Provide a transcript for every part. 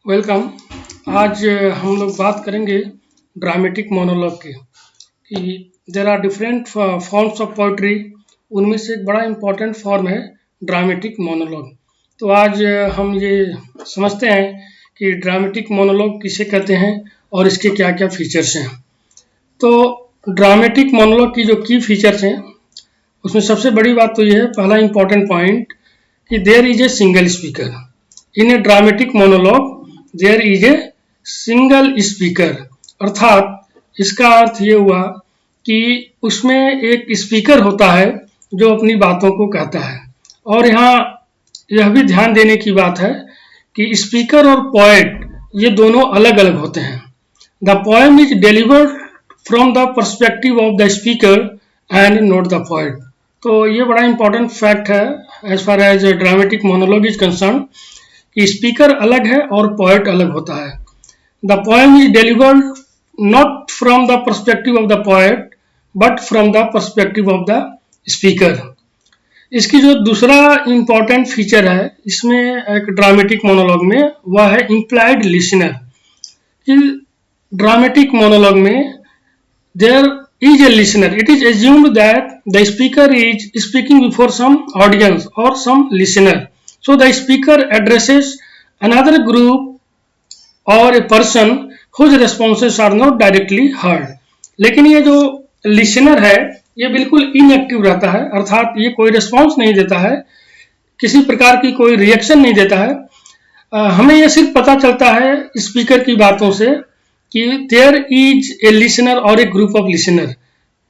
Welcome. आज हम लोग बात करेंगे ड्रामेटिक मोनोलॉग की कि there are different forms of poetry. उनमें से एक बड़ा इम्पोर्टेंट फॉर्म है ड्रामेटिक मोनोलॉग। तो आज हम ये समझते हैं कि ड्रामेटिक मोनोलॉग किसे कहते हैं और इसके क्या क्या फीचर्स हैं। तो ड्रामेटिक मोनोलॉग की जो की फीचर्स हैं उसमें सबसे बड़ी बात तो ये है, पहला इम्पोर्टेंट पॉइंट, कि there is a single speaker in a dramatic monologue. There is a single speaker, अर्थात इसका अर्थ ये हुआ कि उसमें एक स्पीकर होता है जो अपनी बातों को कहता है। और यहाँ यह भी ध्यान देने की बात है कि स्पीकर और पोएट ये दोनों अलग अलग होते हैं। The poem is delivered from the perspective of the speaker and not the poet. तो ये बड़ा इंपॉर्टेंट फैक्ट है as far as dramatic monologue is concern, कि स्पीकर अलग है और पोएट अलग होता है। The poem is delivered not from the perspective of the poet but from the perspective of the speaker. इसकी जो दूसरा इंपॉर्टेंट फीचर है इसमें एक ड्रामेटिक मोनोलॉग में, वह है इम्प्लाइड लिसनर। कि ड्रामेटिक मोनोलॉग में there is a listener. It is assumed that the speaker is speaking before some audience or some listener. So the speaker addresses another group or a person whose responses are not directly heard. लेकिन ये जो listener है ये बिल्कुल inactive रहता है, अर्थात ये कोई response नहीं देता है, किसी प्रकार की कोई reaction नहीं देता है। हमें ये सिर्फ पता चलता है speaker की बातों से कि देयर इज ए लिसनर और a group of listener,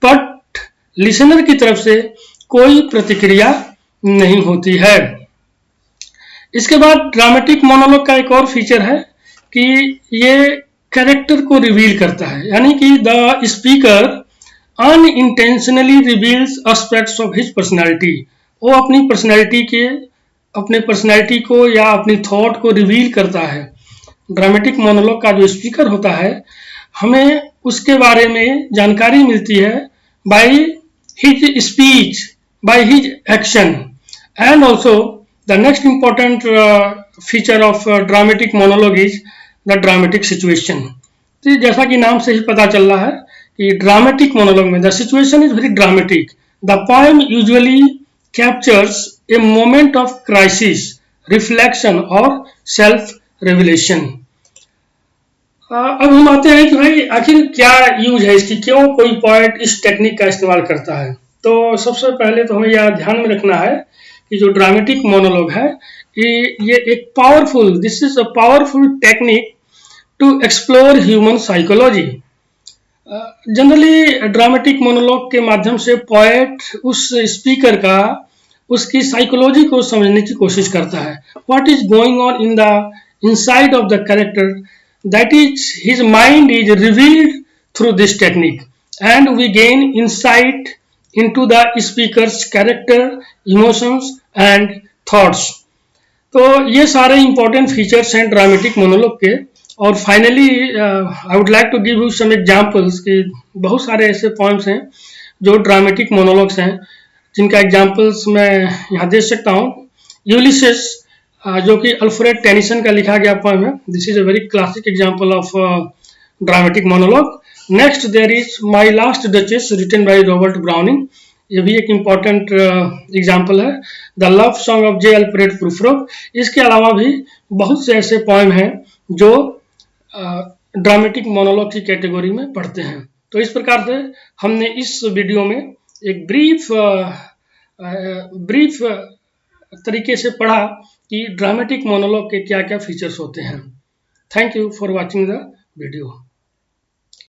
but listener की तरफ से कोई प्रतिक्रिया नहीं होती है। इसके बाद ड्रामेटिक मोनोलॉग का एक और फीचर है कि ये कैरेक्टर को रिवील करता है, यानी कि the speaker unintentionally reveals aspects of his personality. वो अपने पर्सनैलिटी को या अपनी थॉट को रिवील करता है। ड्रामेटिक मोनोलॉग का जो स्पीकर होता है हमें उसके बारे में जानकारी मिलती है by his speech, by his action, and also the next important feature of dramatic monologue is the dramatic situation. तो जैसा कि नाम से ही पता चल रहा है कि ड्रामेटिक मोनोलॉग में the situation is very dramatic. The poem usually captures a moment of crisis, reflection और सेल्फ रेवलेशन। अब हम आते हैं कि भाई आखिर क्या यूज है इसकी, क्यों कोई पोएट इस टेक्निक का इस्तेमाल करता है। तो सबसे पहले तो हमें यह ध्यान में रखना है कि जो ड्रामेटिक मोनोलॉग है ये एक this is a powerful technique to explore human psychology. Generally dramatic monologue के माध्यम से पोएट उस स्पीकर का उसकी साइकोलॉजी को समझने की कोशिश करता है। What is going on in the inside of the character, that is his mind is revealed through this technique, and we gain insight into the speaker's character, emotions and thoughts. तो ये सारे important features हैं dramatic monologue के। और finally I would like to give you some examples कि बहुत सारे ऐसे पॉइंट्स हैं जो ड्रामेटिक मोनोलॉग्स हैं जिनका एग्जांपल्स मैं यहाँ दे सकता हूँ। यूलिसेस, जो कि अल्फ्रेड टेनिसन का लिखा गया पोएम है। This is a very classic example of dramatic monologue. Next there is my last duchess written by Robert Browning, ये भी एक इम्पॉर्टेंट एग्जांपल है। The love song of J Alfred Prufrock. इसके अलावा भी बहुत से ऐसे पोएम हैं जो ड्रामेटिक मोनोलॉग की कैटेगरी में पढ़ते हैं। तो इस प्रकार से हमने इस वीडियो में एक ब्रीफ तरीके से पढ़ा कि ड्रामेटिक मोनोलॉग के क्या क्या फीचर्स होते हैं। Thank you for watching the video.